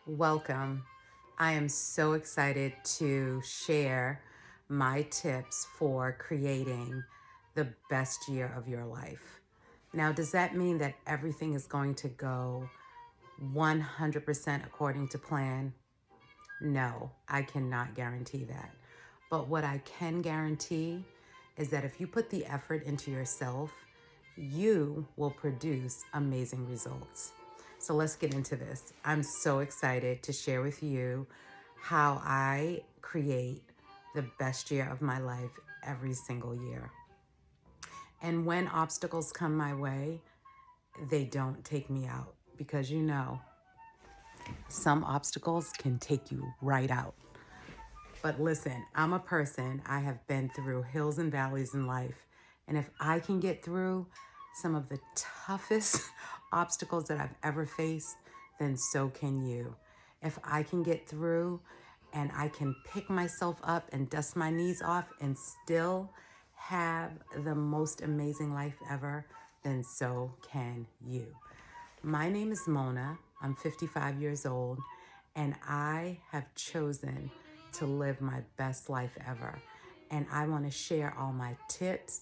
Welcome. I am so excited to share my tips for creating the best year of your life. Now, does that mean that everything is going to go 100% according to plan? No, I cannot guarantee that. But what I can guarantee is that if you put the effort into yourself, you will produce amazing results. So let's get into this. I'm so excited to share with you how I create the best year of my life every single year. And when obstacles come my way, they don't take me out because some obstacles can take you right out. But listen, I'm a person, I have been through hills and valleys in life. And if I can get through some of the toughest obstacles that I've ever faced, then so can you. If I can get through and I can pick myself up and dust my knees off and still have the most amazing life ever, then so can you. My name is Mona. I'm 55 years old, and I have chosen to live my best life ever. And I want to share all my tips,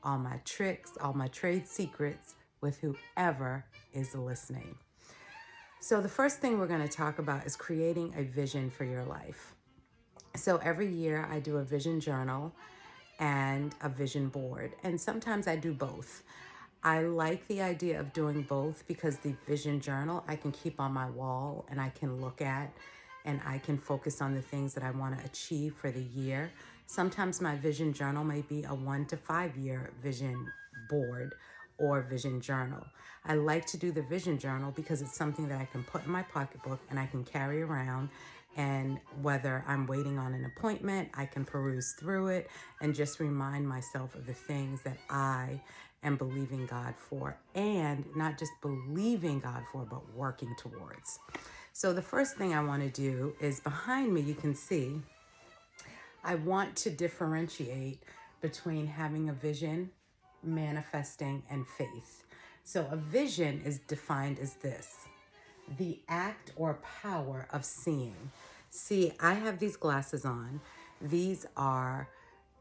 all my tricks, all my trade secrets with whoever is listening. So, the first thing we're going to talk about is creating a vision for your life. So, every year I do a vision journal and a vision board, and sometimes I do both. I like the idea of doing both because the vision journal I can keep on my wall and I can look at and I can focus on the things that I want to achieve for the year. Sometimes my vision journal may be a 1 to 5 year vision board or vision journal. I like to do the vision journal because it's something that I can put in my pocketbook and I can carry around. And whether I'm waiting on an appointment, I can peruse through it and just remind myself of the things that I am believing God for, and not just believing God for, but working towards. So the first thing I want to do is behind me, you can see, I want to differentiate between having a vision, manifesting, and faith. So a vision is defined as this: the act or power of seeing. See, I have these glasses on. These are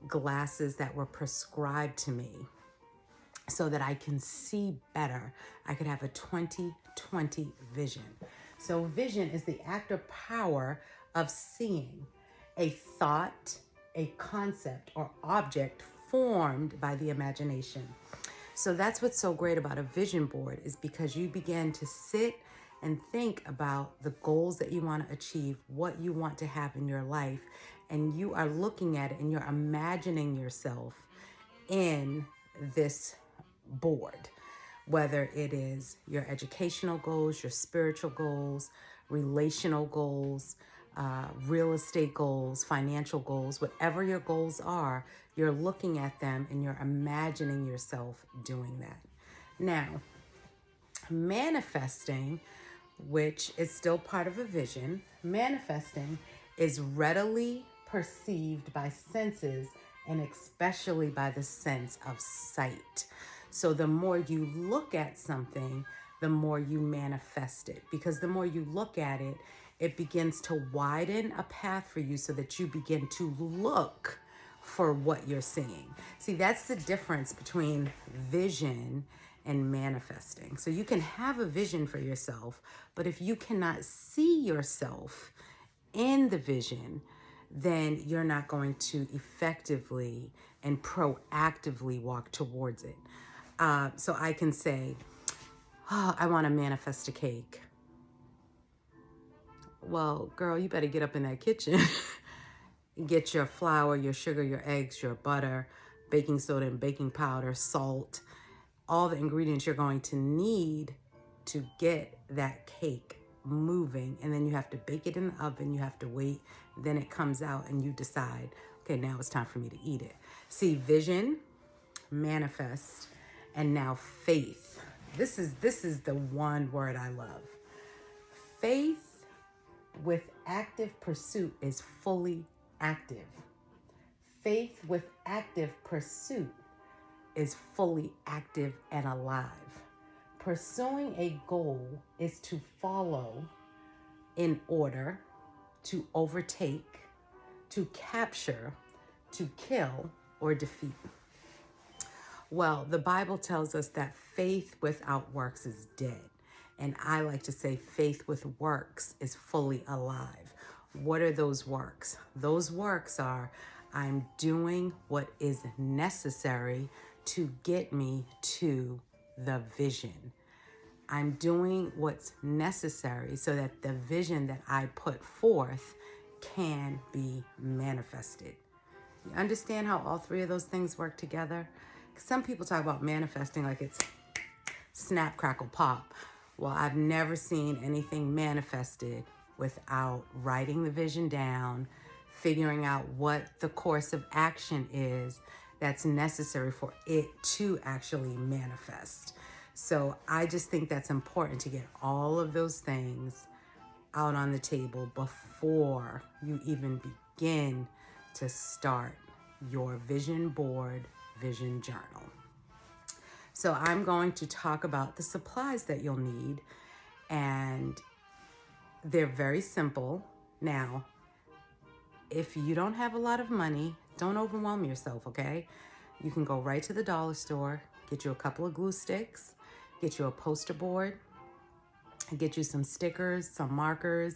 glasses that were prescribed to me so that I can see better. I could have a 20/20 vision. So vision is the act or power of seeing a thought, a concept, or object formed by the imagination. So that's what's so great about a vision board, is because you begin to sit and think about the goals that you want to achieve, what you want to have in your life, and you are looking at it and you're imagining yourself in this board, whether it is your educational goals, your spiritual goals, relational goals, real estate goals, financial goals, whatever your goals are, you're looking at them and you're imagining yourself doing that. Now, manifesting, which is still part of a vision, manifesting is readily perceived by senses and especially by the sense of sight. So the more you look at something, the more you manifest it, because the more you look at it, it begins to widen a path for you so that you begin to look for what you're seeing. See, that's the difference between vision and manifesting. So you can have a vision for yourself, but if you cannot see yourself in the vision, then you're not going to effectively and proactively walk towards it. So I can say, oh, I want to manifest a cake. Well, girl, you better get up in that kitchen. Get your flour, your sugar, your eggs, your butter, baking soda and baking powder, salt, all the ingredients you're going to need to get that cake moving. And then you have to bake it in the oven. You have to wait. Then it comes out and you decide, okay, now it's time for me to eat it. See, vision, manifest, and now faith. This is the one word I love. Faith with active pursuit is fully active. Faith with active pursuit is fully active and alive. Pursuing a goal is to follow in order to overtake, to capture, to kill, or defeat. Well, the Bible tells us that faith without works is dead. And I like to say faith with works is fully alive. What are those works? Those works are I'm doing what is necessary to get me to the vision. I'm doing what's necessary so that the vision that I put forth can be manifested. You understand how all three of those things work together? Some people talk about manifesting like it's snap, crackle, pop. Well, I've never seen anything manifested without writing the vision down, figuring out what the course of action is that's necessary for it to actually manifest. So I just think that's important to get all of those things out on the table before you even begin to start your vision board, vision journal. So I'm going to talk about the supplies that you'll need, and they're very simple. Now, if you don't have a lot of money, don't overwhelm yourself, okay? You can go right to the dollar store, get you a couple of glue sticks, get you a poster board, get you some stickers, some markers,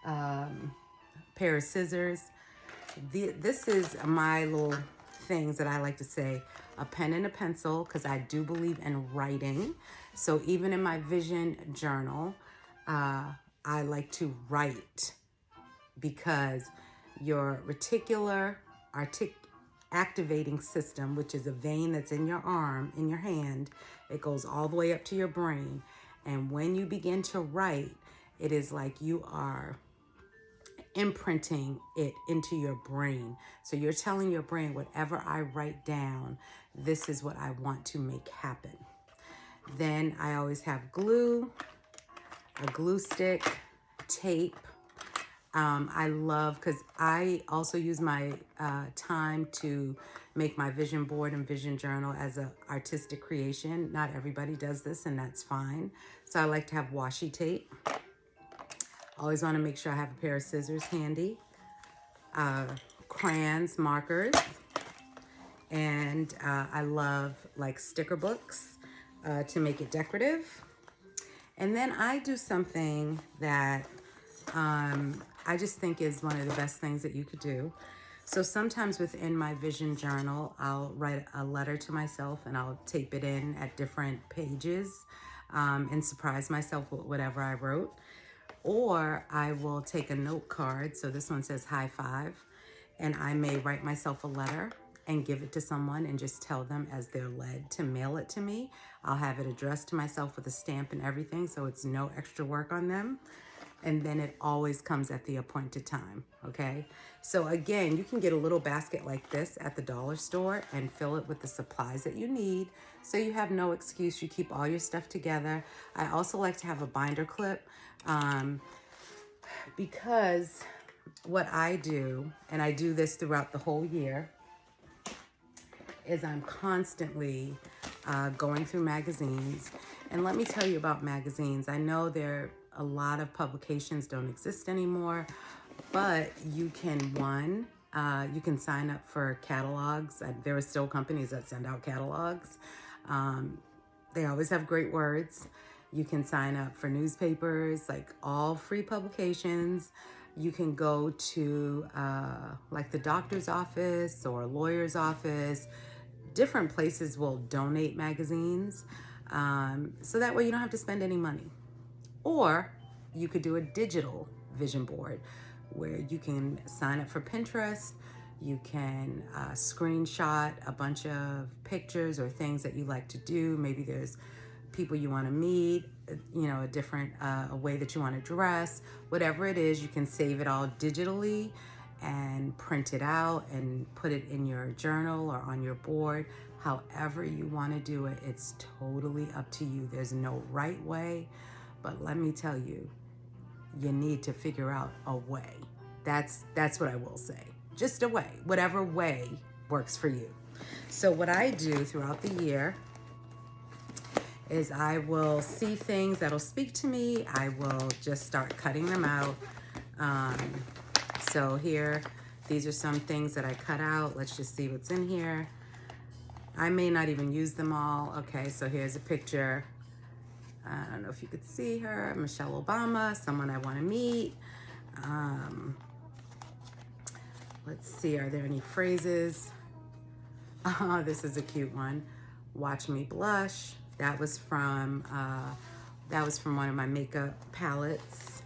pair of scissors. This is my little things that I like to say, a pen and a pencil, because I do believe in writing. So even in my vision journal, I like to write, because your reticular activating system, which is a vein that's in your arm, in your hand, it goes all the way up to your brain. And when you begin to write, it is like you are imprinting it into your brain. So you're telling your brain, whatever I write down, this is what I want to make happen. Then I always have glue, a glue stick, tape. I love, because I also use my time to make my vision board and vision journal as an artistic creation. Not everybody does this, and that's fine. So I like to have washi tape. Always want to make sure I have a pair of scissors handy, crayons, markers, and I love like sticker books to make it decorative. And then I do something that I just think is one of the best things that you could do. So sometimes within my vision journal, I'll write a letter to myself and I'll tape it in at different pages and surprise myself with whatever I wrote. Or I will take a note card. So this one says high five, and I may write myself a letter and give it to someone and just tell them as they're led to mail it to me. I'll have it addressed to myself with a stamp and everything, so it's no extra work on them. And then it always comes at the appointed time, okay? So again, you can get a little basket like this at the dollar store and fill it with the supplies that you need, so you have no excuse. You keep all your stuff together. I also like to have a binder clip because what I do, and I do this throughout the whole year, is I'm constantly going through magazines. And let me tell you about magazines. I know a lot of publications don't exist anymore, but you can, you can sign up for catalogs. There are still companies that send out catalogs. They always have great words. You can sign up for newspapers, like all free publications. You can go to like the doctor's office or lawyer's office. Different places will donate magazines. So that way you don't have to spend any money. Or you could do a digital vision board where you can sign up for Pinterest. You can screenshot a bunch of pictures or things that you like to do. Maybe there's people you want to meet, a different a way that you want to dress. Whatever it is, you can save it all digitally and print it out and put it in your journal or on your board. However you want to do it, it's totally up to you. There's no right way. But let me tell you, you need to figure out a way. That's what I will say. Just a way. Whatever way works for you. So what I do throughout the year is I will see things that'll speak to me. I will just start cutting them out. So here, these are some things that I cut out. Let's just see what's in here. I may not even use them all. Okay, so here's a picture. I don't know if you could see her. Michelle Obama, someone I want to meet. Let's see, are there any phrases? Oh, this is a cute one. Watch me blush. That was from one of my makeup palettes.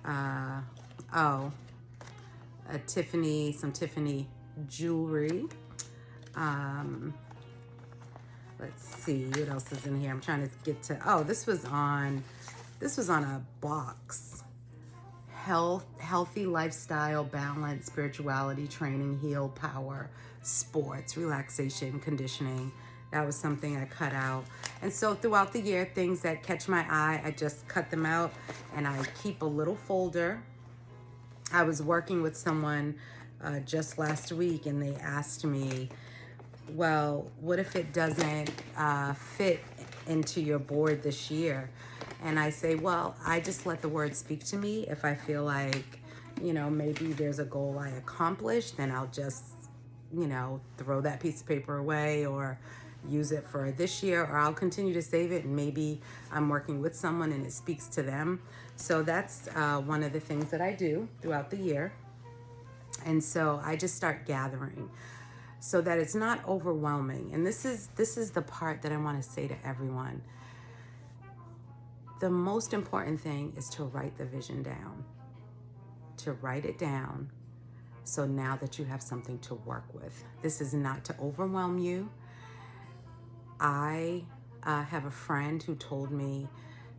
Some Tiffany jewelry. Let's see what else is in here. I'm trying to get to. Oh, this was on a box. Healthy lifestyle, balance, spirituality, training, heal, power, sports, relaxation, conditioning. That was something I cut out. And so throughout the year, things that catch my eye, I just cut them out and I keep a little folder. I was working with someone just last week and they asked me, well, what if it doesn't fit into your board this year? And I say, well, I just let the word speak to me. If I feel like, maybe there's a goal I accomplished, then I'll just, throw that piece of paper away or use it for this year, or I'll continue to save it and maybe I'm working with someone and it speaks to them. So that's one of the things that I do throughout the year. And so I just start gathering so that it's not overwhelming. And this is the part that I want to say to everyone. The most important thing is to write the vision down. To write it down so now that you have something to work with. This is not to overwhelm you. I have a friend who told me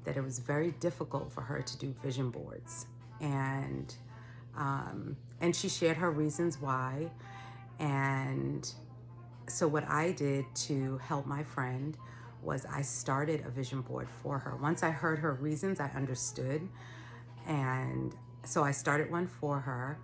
that it was very difficult for her to do vision boards. And she shared her reasons why. And so what I did to help my friend was I started a vision board for her. Once I heard her reasons, I understood. And so I started one for her.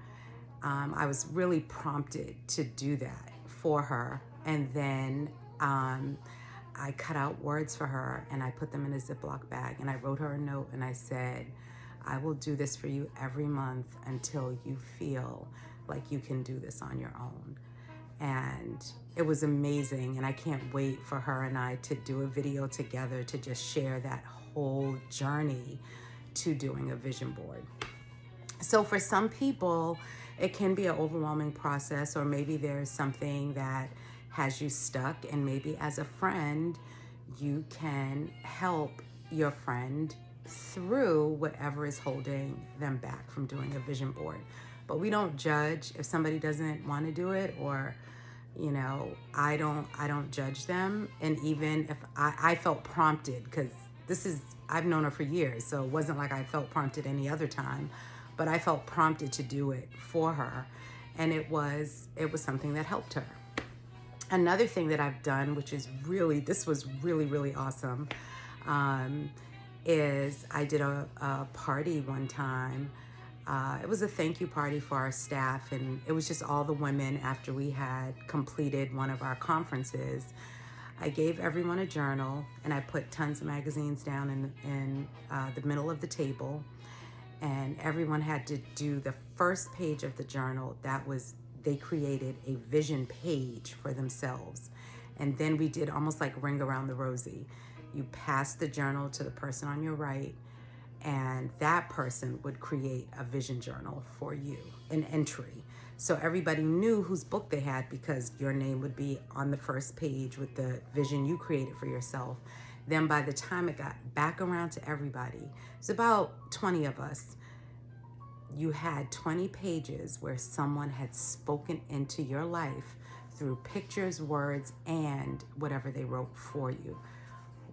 I was really prompted to do that for her. And then I cut out words for her and I put them in a Ziploc bag and I wrote her a note and I said, I will do this for you every month until you feel like you can do this on your own. And it was amazing. And I can't wait for her and I to do a video together to just share that whole journey to doing a vision board. So for some people, it can be an overwhelming process, or maybe there's something that has you stuck, and maybe as a friend, you can help your friend through whatever is holding them back from doing a vision board. But we don't judge if somebody doesn't want to do it, or I don't judge them. And even if I felt prompted, because I've known her for years, so it wasn't like I felt prompted any other time, but I felt prompted to do it for her, and it was something that helped her. Another thing that I've done, which is this was really awesome, is I did a party one time. It was a thank you party for our staff, and it was just all the women after we had completed one of our conferences. I gave everyone a journal, and I put tons of magazines down in the middle of the table, and everyone had to do the first page of the journal. They created a vision page for themselves. And then we did almost like Ring Around the Rosie. You pass the journal to the person on your right, and that person would create a vision journal for you, an entry. So everybody knew whose book they had because your name would be on the first page with the vision you created for yourself. Then by the time it got back around to everybody, it's about 20 of us, you had 20 pages where someone had spoken into your life through pictures, words, and whatever they wrote for you.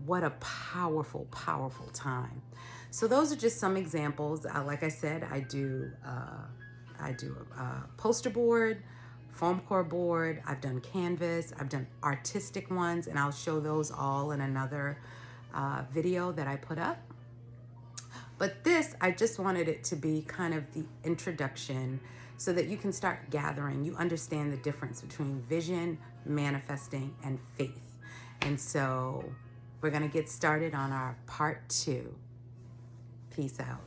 What a powerful, powerful time. So those are just some examples. Like I said, I do a poster board, foam core board. I've done canvas. I've done artistic ones, and I'll show those all in another video that I put up. But this, I just wanted it to be kind of the introduction so that you can start gathering. You understand the difference between vision, manifesting, and faith. And so We're going to get started on our part 2. Peace out.